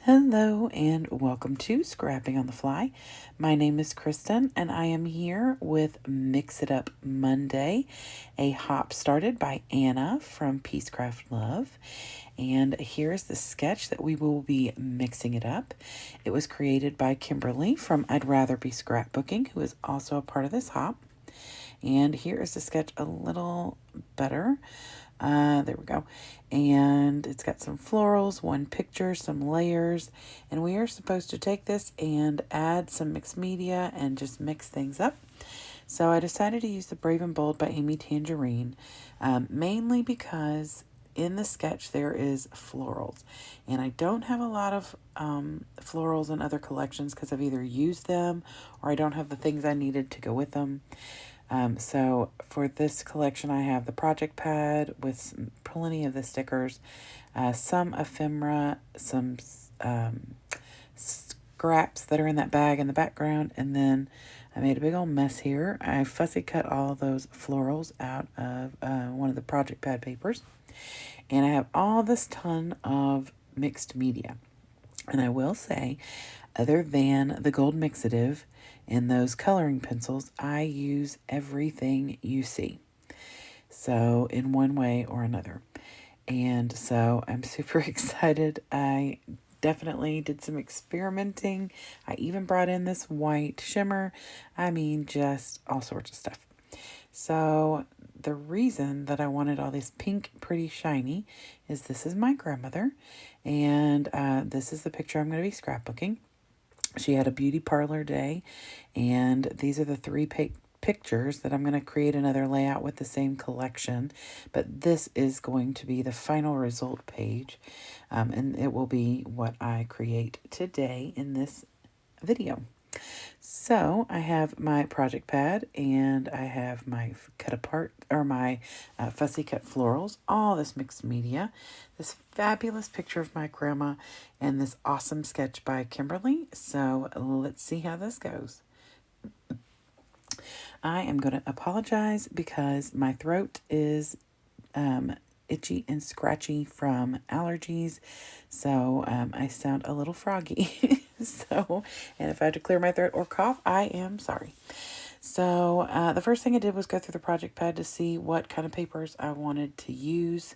Hello and welcome to Scrapping on the Fly. My name is Kristen and I am here with Mix It Up Monday, a hop started by Anna from Peacecraft Love. And here's the sketch that we will be mixing it up. It was created by Kimberly from I'd Rather Be Scrapbooking, who is also a part of this hop. And here is the sketch a little better. There we go. And it's got some florals, one picture, some layers. And we are supposed to take this and add some mixed media and just mix things up. So I decided to use the Brave and Bold by Amy Tangerine, mainly because in the sketch there is florals. And I don't have a lot of florals in other collections because I've either used them or I don't have the things I needed to go with them. So for this collection, I have the project pad with plenty of the stickers, some ephemera, some scraps that are in that bag in the background, and then I made a big old mess here. I fussy cut all those florals out of one of the project pad papers, and I have all this ton of mixed media. And I will say, other than the gold mixative and those coloring pencils, I use everything you see. So in one way or another. And so I'm super excited. I definitely did some experimenting. I even brought in this white shimmer. I mean, just all sorts of stuff. So the reason that I wanted all this pink pretty shiny is this is my grandmother. And this is the picture I'm going to be scrapbooking. She had a beauty parlor day, and these are the three pictures that I'm going to create another layout with the same collection, but this is going to be the final result page, and it will be what I create today in this video. So I have my project pad and I have my cut apart or my fussy cut florals, all this mixed media, this fabulous picture of my grandma, and this awesome sketch by Kimberly. So let's see how this goes. I am going to apologize because my throat is itchy and scratchy from allergies, so I sound a little froggy. And if I have to clear my throat or cough, I am sorry. So the first thing I did was go through the project pad to see what kind of papers I wanted to use.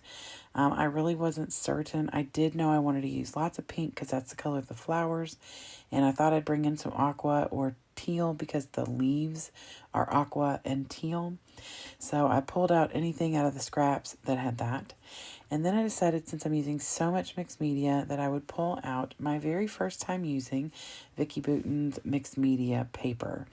I really wasn't certain. I did know I wanted to use lots of pink because that's the color of the flowers, and I thought I'd bring in some aqua or teal because the leaves are aqua and teal. So I pulled out anything out of the scraps that had that. And then I decided, since I'm using so much mixed media, that I would pull out my very first time using Vicki Boutin's mixed media paper.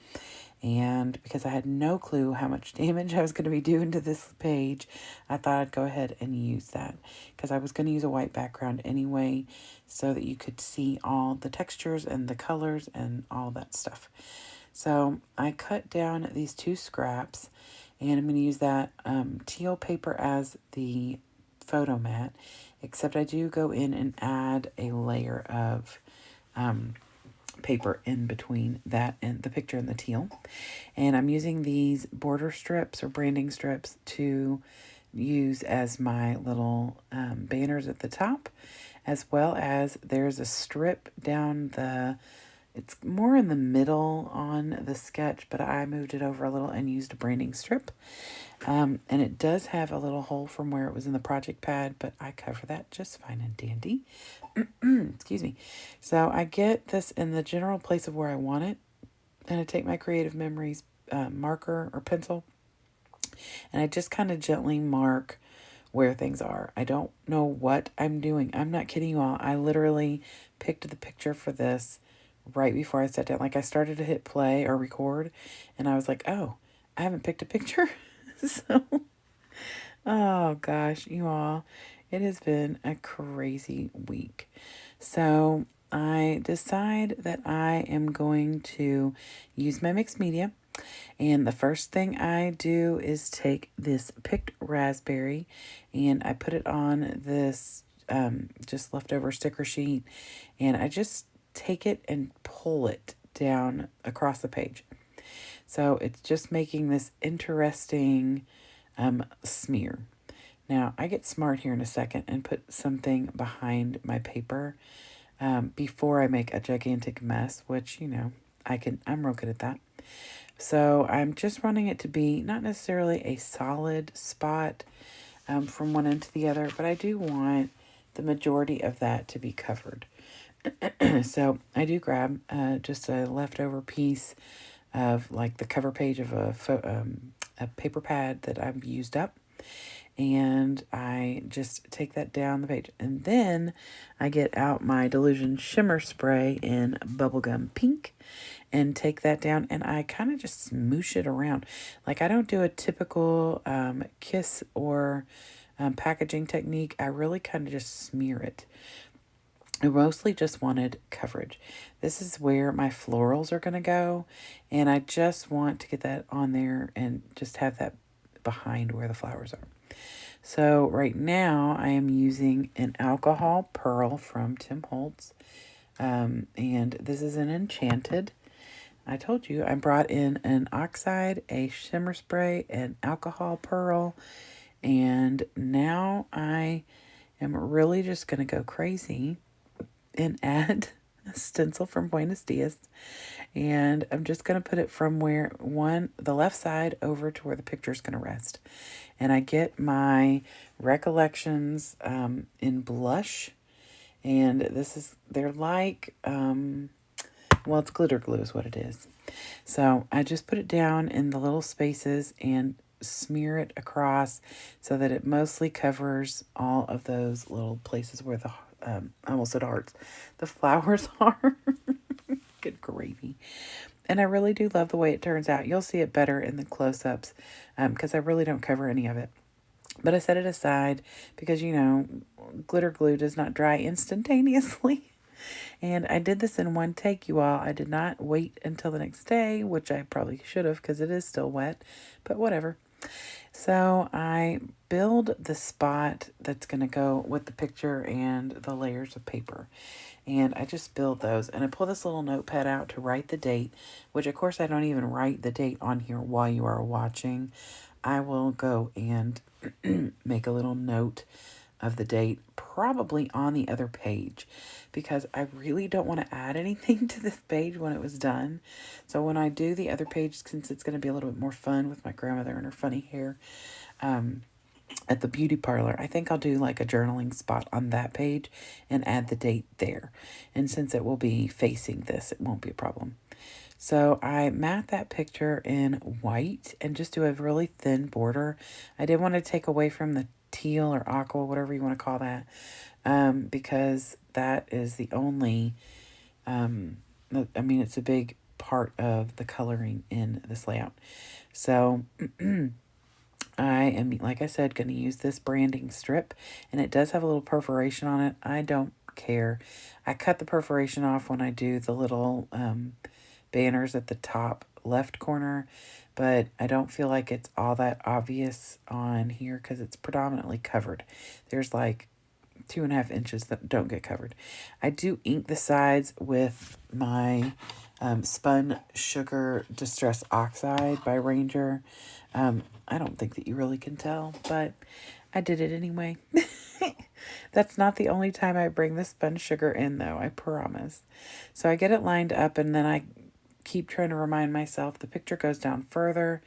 And because I had no clue how much damage I was going to be doing to this page, I thought I'd go ahead and use that. Because I was going to use a white background anyway, so that you could see all the textures and the colors and all that stuff. So I cut down these two scraps, and I'm going to use that teal paper as the photo mat, except I do go in and add a layer of paper in between that and the picture and the teal. And I'm using these border strips or branding strips to use as my little banners at the top, as well as there's a strip down it's more in the middle on the sketch, but I moved it over a little and used a branding strip. And it does have a little hole from where it was in the project pad, but I cover that just fine and dandy. Excuse me. So I get this in the general place of where I want it, and I take my Creative Memories marker or pencil, and I just kind of gently mark where things are. I don't know what I'm doing. I'm not kidding you all. I literally picked the picture for this right before I sat down. Like, I started to hit play or record, and I was like, oh, I haven't picked a picture. So, oh gosh, you all, it has been a crazy week. So I decide that I am going to use my mixed media. And the first thing I do is take this picked raspberry and I put it on this just leftover sticker sheet, and I just take it and pull it down across the page. So it's just making this interesting smear. Now, I get smart here in a second and put something behind my paper. before I make a gigantic mess, which, I'm real good at that. So I'm just wanting it to be not necessarily a solid spot from one end to the other, but I do want the majority of that to be covered. So I do grab just a leftover piece of like the cover page of a paper pad that I've used up. And I just take that down the page. And then I get out my Delusion Shimmer Spray in Bubblegum Pink and take that down. And I kind of just smoosh it around. Like I don't do a typical kiss or packaging technique. I really kind of just smear it. I mostly just wanted coverage. This is where my florals are going to go. And I just want to get that on there and just have that behind where the flowers are. So right now I am using an alcohol pearl from Tim Holtz. And this is an enchanted. I told you I brought in an oxide, a shimmer spray, an alcohol pearl. And now I am really just going to go crazy and add a stencil from Buenos Dias. And I'm just going to put it from the left side over to where the picture is going to rest. And I get my Recollections in blush. And they're like, it's glitter glue is what it is. So I just put it down in the little spaces and smear it across so that it mostly covers all of those little places where I almost said hearts, the flowers are. Good gravy. And I really do love the way it turns out. You'll see it better in the close-ups because I really don't cover any of it. But I set it aside because, glitter glue does not dry instantaneously. And I did this in one take, you all. I did not wait until the next day, which I probably should have because it is still wet, but whatever. So I build the spot that's going to go with the picture and the layers of paper. And I just build those. And I pull this little notepad out to write the date, which of course I don't even write the date on here while you are watching. I will go and make a little note of the date, probably on the other page, because I really don't want to add anything to this page when it was done. So when I do the other page, since it's going to be a little bit more fun with my grandmother and her funny hair, at the beauty parlor, I think I'll do like a journaling spot on that page and add the date there. And since it will be facing this, it won't be a problem. So I mat that picture in white and just do a really thin border. I did want to take away from the teal or aqua, whatever you want to call that, because that is the only, it's a big part of the coloring in this layout. So I am, like I said, going to use this branding strip, and it does have a little perforation on it. I don't care. I cut the perforation off when I do the little banners at the top left corner, but I don't feel like it's all that obvious on here because it's predominantly covered. There's like 2.5 inches that don't get covered. I do ink the sides with my Spun Sugar Distress Oxide by Ranger. I don't think that you really can tell, but I did it anyway. That's not the only time I bring the spun sugar in, though, I promise. So I get it lined up, and then I keep trying to remind myself the picture goes down further.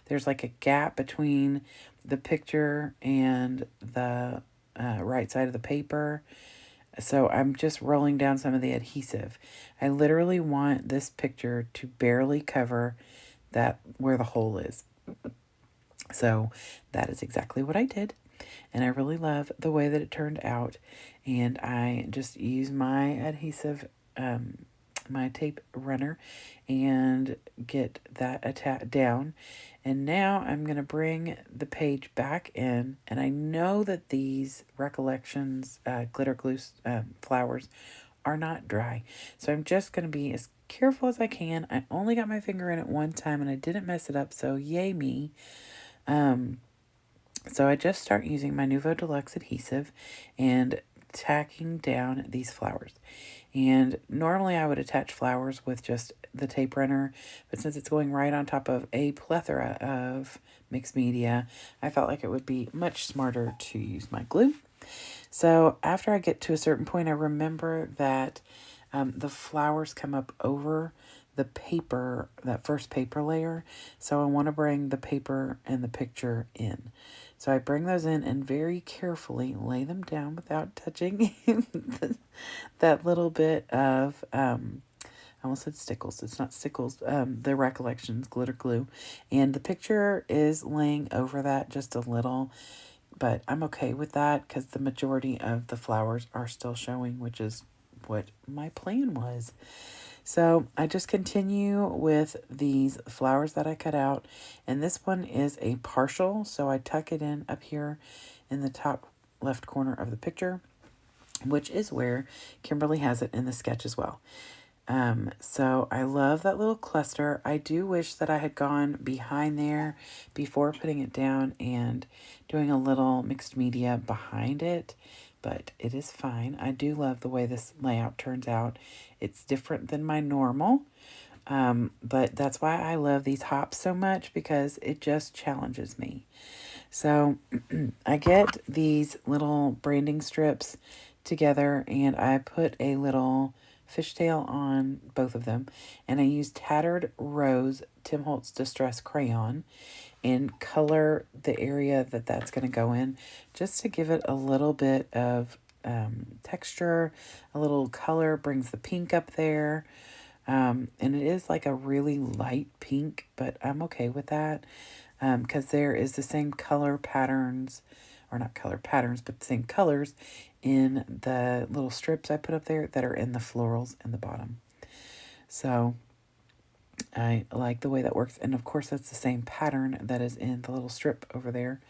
There's like a gap between the picture and the right side of the paper. So I'm just rolling down some of the adhesive. I literally want this picture to barely cover that where the hole is. So that is exactly what I did. And I really love the way that it turned out. And I just use my adhesive, my tape runner, and get that down. And now I'm going to bring the page back in. And I know that these Recollections glitter glue flowers are not dry. So I'm just going to be as careful as I can. I only got my finger in it one time and I didn't mess it up. So yay me. So I just start using my Nuvo Deluxe adhesive and tacking down these flowers. And normally I would attach flowers with just the tape runner, but since it's going right on top of a plethora of mixed media, I felt like it would be much smarter to use my glue. So after I get to a certain point, I remember that the flowers come up over the paper, that first paper layer. So I want to bring the paper and the picture in. So I bring those in and very carefully lay them down without touching that little bit of, I almost said stickles. It's not stickles. The Recollections glitter glue. And the picture is laying over that just a little, but I'm okay with that because the majority of the flowers are still showing, which is what my plan was. So I just continue with these flowers that I cut out. And this one is a partial, so I tuck it in up here in the top left corner of the picture, which is where Kimberly has it in the sketch as well. So I love that little cluster. I do wish that I had gone behind there before putting it down and doing a little mixed media behind it, but it is fine. I do love the way this layout turns out. It's different than my normal, but that's why I love these hops so much, because it just challenges me. So I get these little branding strips together and I put a little fishtail on both of them, and I use Tattered Rose Tim Holtz Distress Crayon and color the area that that's going to go in, just to give it a little bit of texture, a little color, brings the pink up there. And it is like a really light pink, but I'm okay with that because there is the same color patterns, or not color patterns, but the same colors in the little strips I put up there that are in the florals in the bottom. So I like the way that works. And of course, that's the same pattern that is in the little strip over there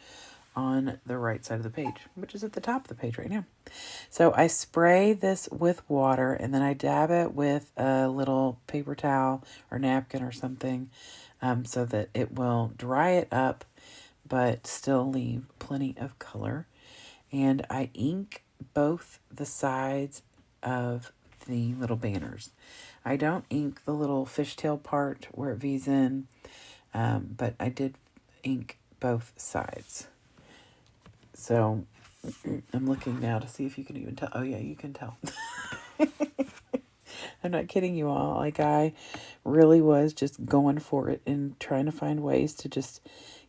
on the right side of the page, which is at the top of the page right now. So I spray this with water and then I dab it with a little paper towel or napkin or something so that it will dry it up but still leave plenty of color. And I ink both the sides of the little banners. I don't ink the little fishtail part where it V's in, but I did ink both sides. So I'm looking now to see if you can even tell. Oh yeah, you can tell. I'm not kidding you all. Like, I really was just going for it and trying to find ways to just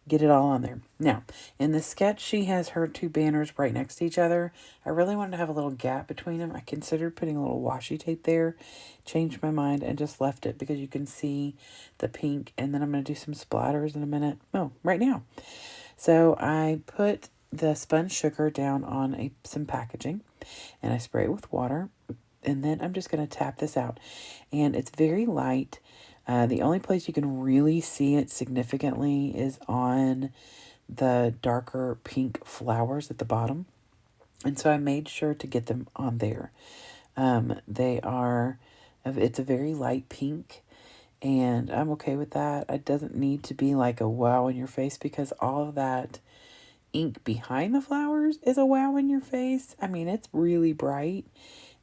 get it all on there. Now, in the sketch, she has her two banners right next to each other. I really wanted to have a little gap between them. I considered putting a little washi tape there, changed my mind, and just left it because you can see the pink. And then I'm going to do some splatters in a minute. Oh, right now. So I put the sponge sugar down on some packaging, and I spray it with water. And then I'm just going to tap this out. And it's very light. The only place you can really see it significantly is on the darker pink flowers at the bottom. And so I made sure to get them on there. It's a very light pink, and I'm okay with that. It doesn't need to be like a wow in your face, because all of that ink behind the flowers is a wow in your face. I mean, it's really bright.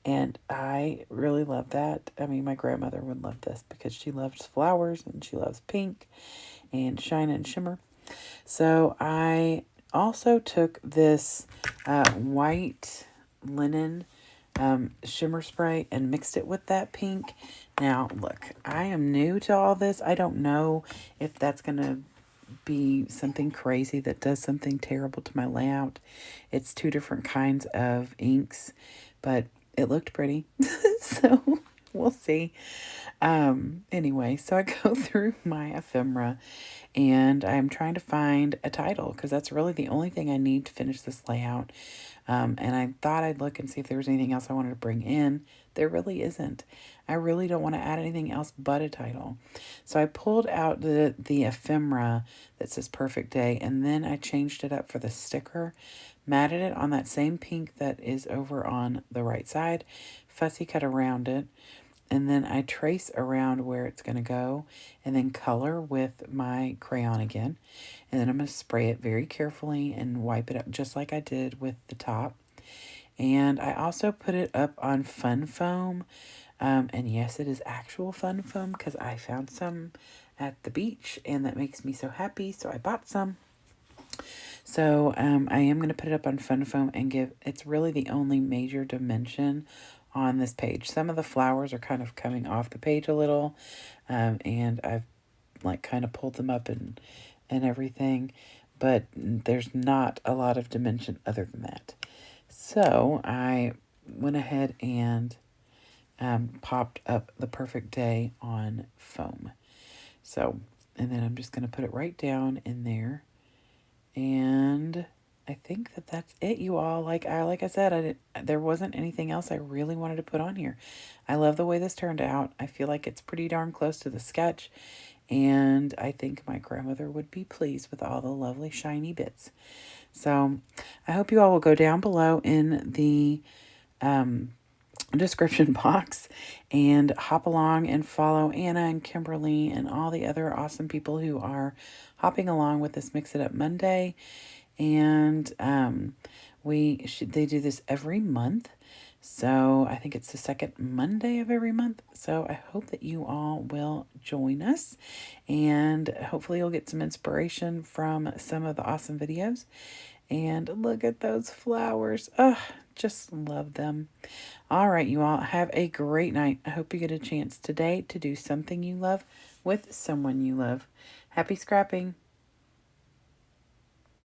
And I really love that. I mean, my grandmother would love this because she loves flowers and she loves pink and shine and shimmer. So I also took this white linen shimmer spray and mixed it with that pink. Now, look, I am new to all this. I don't know if that's going to be something crazy that does something terrible to my layout. It's two different kinds of inks, but it looked pretty. So we'll see. Anyway, so I go through my ephemera and I'm trying to find a title because that's really the only thing I need to finish this layout. And I thought I'd look and see if there was anything else I wanted to bring in. There really isn't. I really don't want to add anything else but a title. So I pulled out the ephemera that says Perfect Day, and then I changed it up for the sticker, matted it on that same pink that is over on the right side, fussy cut around it, and then I trace around where it's going to go, and then color with my crayon again. And then I'm going to spray it very carefully and wipe it up just like I did with the top. And I also put it up on fun foam. And yes, it is actual fun foam because I found some at the beach and that makes me so happy. So I bought some. So I am going to put it up on Fun Foam and it's really the only major dimension on this page. Some of the flowers are kind of coming off the page a little, and I've like kind of pulled them up and everything, but there's not a lot of dimension other than that. So I went ahead and popped up the perfect day on foam. So, and then I'm just going to put it right down in there. And I think that that's it, you all. Like I said, there wasn't anything else I really wanted to put on here. I love the way this turned out. I feel like it's pretty darn close to the sketch, and I think my grandmother would be pleased with all the lovely shiny bits. So I hope you all will go down below in the description box and hop along and follow Anna and Kimberly and all the other awesome people who are hopping along with this Mix It Up Monday. And they do this every month. So I think it's the second Monday of every month. So I hope that you all will join us, and hopefully you'll get some inspiration from some of the awesome videos. And look at those flowers. Ugh, just love them. All right, you all have a great night. I hope you get a chance today to do something you love with someone you love. Happy scrapping.